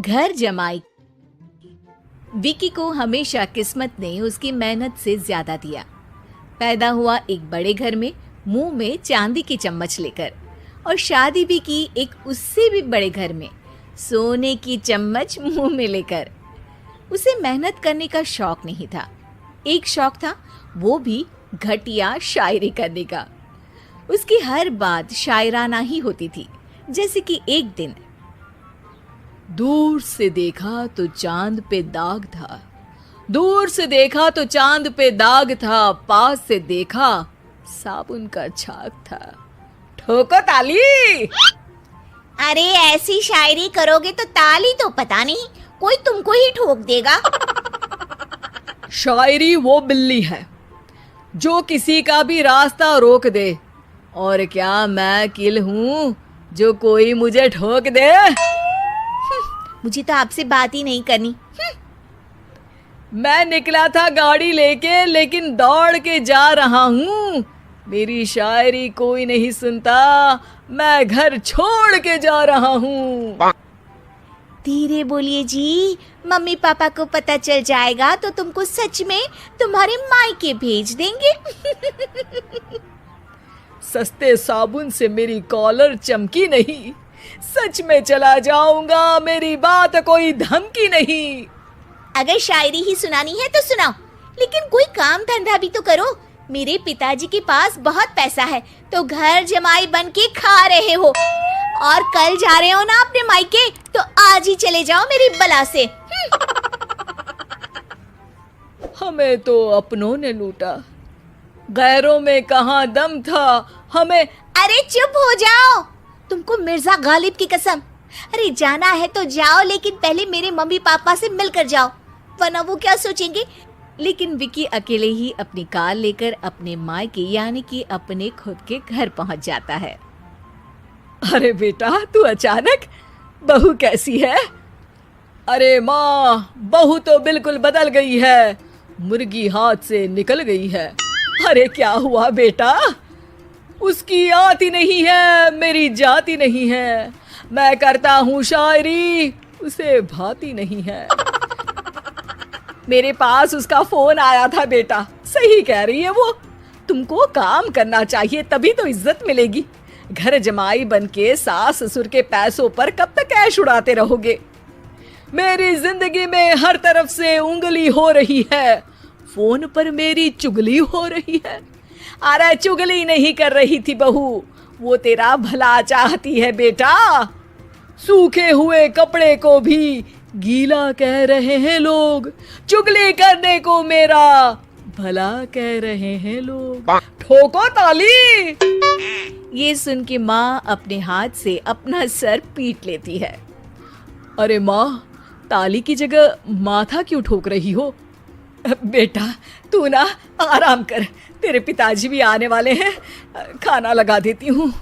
घर जमाई। विकी को हमेशा किस्मत ने उसकी मेहनत से ज्यादा दिया। पैदा हुआ एक बड़े घर में, मुंह में चांदी की चम्मच लेकर, और शादी भी की एक उससे भी बड़े घर में, सोने की चम्मच मुंह में लेकर। उसे मेहनत करने का शौक नहीं था। एक शौक था, वो भी घटिया शायरी करने का। उसकी हर बात शायराना ही होती थी। जैसे कि एक दिन, दूर से देखा तो चांद पे दाग था, दूर से देखा तो चांद पे दाग था, पास से देखा साबुन का छाग था। ठोको ताली। अरे ऐसी शायरी करोगे तो ताली तो पता नहीं, कोई तुमको ही ठोक देगा। शायरी वो बिल्ली है जो किसी का भी रास्ता रोक दे, और क्या मैं किल हूँ जो कोई मुझे ठोक दे। मुझे तो आपसे बात ही नहीं करनी। मैं निकला था गाड़ी लेके, लेकिन दौड़ के जा रहा हूँ। मेरी शायरी कोई नहीं सुनता, मैं घर छोड़ के जा रहा हूँ। धीरे बोलिए जी, मम्मी पापा को पता चल जाएगा तो तुमको सच में तुम्हारे मायके भेज देंगे। सस्ते साबुन से मेरी कॉलर चमकी नहीं, सच में चला जाऊंगा, मेरी बात कोई धमकी नहीं। अगर शायरी ही सुनानी है तो सुनाओ, लेकिन कोई काम धंधा भी तो करो। मेरे पिताजी के पास बहुत पैसा है, तो घर जमाई बन के खा रहे हो, और कल जा रहे हो ना अपने मायके, तो आज ही चले जाओ मेरी बला से। हमें तो अपनों ने लूटा, गैरों में कहाँ दम था हमें। अरे चुप हो जाओ, तुमको मिर्जा गालिब की कसम। अरे जाना है तो जाओ, लेकिन पहले मेरे मम्मी पापा से मिलकर जाओ, वरना वो क्या सोचेंगे। लेकिन विकी अकेले ही अपनी कार लेकर अपने मायके यानी कि अपने खुद के घर पहुंच जाता है। अरे बेटा, तू अचानक, बहू कैसी है? अरे माँ, बहू तो बिल्कुल बदल गई है, मुर्गी हाथ से निकल गई है। अरे क्या हुआ बेटा? उसकी आती नहीं है, मेरी जाती नहीं है। मैं करता हूँ शायरी, उसे भाती नहीं है। मेरे पास उसका फोन आया था बेटा, सही कह रही है वो। तुमको काम करना चाहिए, तभी तो इज्जत मिलेगी। घर जमाई बनके सास ससुर के पैसों पर कब तक ऐश उड़ाते रहोगे? मेरी जिंदगी में हर तरफ से उंगली हो रही है, फोन पर मेरी चुगली हो रही है। अरे चुगली नहीं कर रही थी बहू, वो तेरा भला चाहती है बेटा। सूखे हुए कपड़े को भी गीला कह रहे हैं लोग, चुगली करने को मेरा भला कह रहे हैं लोग। ठोको ताली। ये सुन के माँ अपने हाथ से अपना सर पीट लेती है। अरे माँ, ताली की जगह माथा क्यों ठोक रही हो? बेटा तू ना आराम कर, तेरे पिताजी भी आने वाले हैं, खाना लगा देती हूँ।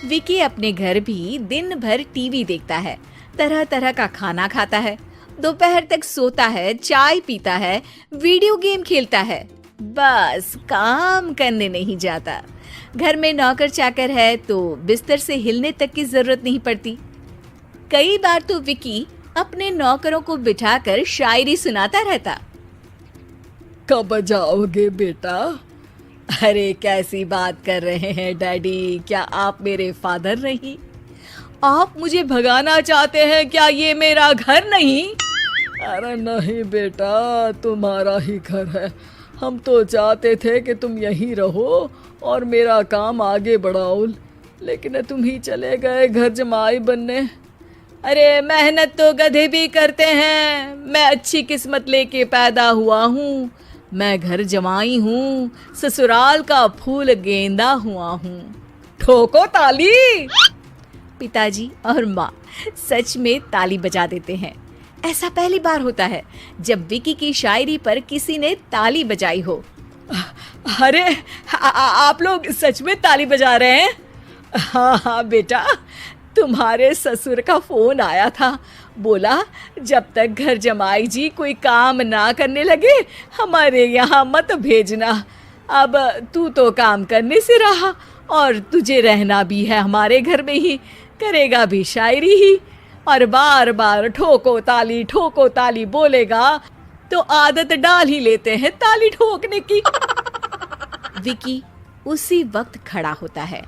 विकी अपने घर भी दिन भर टीवी देखता है, तरह तरह का खाना खाता है, दोपहर तक सोता है, चाय पीता है, वीडियो गेम खेलता है, बस काम करने नहीं जाता। घर में नौकर चाकर है तो बिस्तर से हिलने तक की जरूरत नहीं पड़ती। कई बार तो विकी अपने नौकरों को बिठाकर शायरी सुनाता रहता। कब जाओगे बेटा? अरे कैसी बात कर रहे हैं डैडी, क्या आप मेरे फादर नहीं? आप मुझे भगाना चाहते हैं क्या? ये मेरा घर नहीं। अरे नहीं बेटा, तुम्हारा ही घर है। हम तो चाहते थे कि तुम यहीं रहो और मेरा काम आगे बढ़ाओ, लेकिन तुम ही चले गए घर जमाई बनने। अरे मेहनत तो गधे भी करते हैं, मैं अच्छी किस्मत लेके पैदा हुआ हूँ, मैं घर जमाई हूँ, ससुराल का फूल गेंदा हुआ हूँ। ठोको ताली। पिताजी और माँ सच में ताली बजा देते हैं। ऐसा पहली बार होता है जब विकी की शायरी पर किसी ने ताली बजाई हो। अरे आप लोग सच में ताली बजा रहे हैं? हाँ हाँ बेटा, तुम्हारे ससुर का फोन आया था, बोला जब तक घर जमाई जी कोई काम ना करने लगे हमारे यहाँ मत भेजना। अब तू तो काम करने से रहा और तुझे रहना भी है हमारे घर में ही, करेगा भी शायरी ही, और बार बार ठोको ताली बोलेगा तो आदत डाल ही लेते हैं ताली ठोकने की। विकी उसी वक्त खड़ा होता है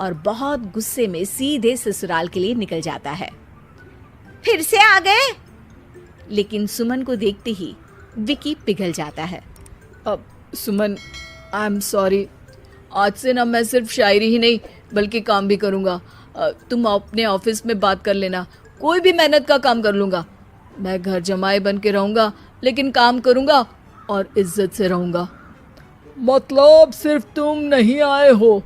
और बहुत गुस्से में सीधे ससुराल के लिए निकल जाता है। फिर से आ गए? लेकिन सुमन को देखते ही विकी पिघल जाता है। अब सुमन, आई एम सॉरी, आज से ना मैं सिर्फ शायरी ही नहीं बल्कि काम भी करूँगा। तुम अपने ऑफिस में बात कर लेना, कोई भी मेहनत का काम कर लूँगा। मैं घर जमाई बन के रहूँगा लेकिन काम करूँगा और इज्जत से रहूँगा। मतलब सिर्फ तुम नहीं आए हो,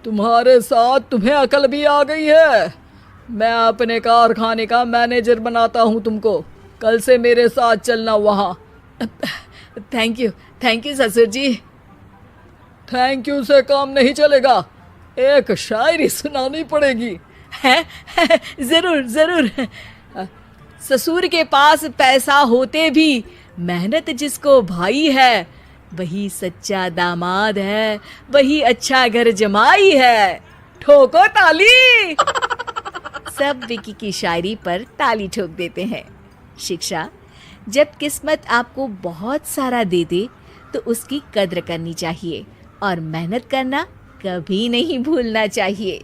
तुम्हारे साथ तुम्हें अकल भी आ गई है। मैं अपने कारखाने का मैनेजर बनाता हूँ तुमको, कल से मेरे साथ चलना वहाँ। थैंक यू ससुर जी। थैंक यू से काम नहीं चलेगा, एक शायरी सुनानी पड़ेगी। है जरूर। ससुर के पास पैसा होते भी मेहनत जिसको भाई है, वही सच्चा दामाद है, वही अच्छा घर जमाई है। ठोको ताली। सब विकी की शायरी पर ताली ठोक देते हैं। शिक्षा: जब किस्मत आपको बहुत सारा दे दे तो उसकी कद्र करनी चाहिए और मेहनत करना कभी नहीं भूलना चाहिए।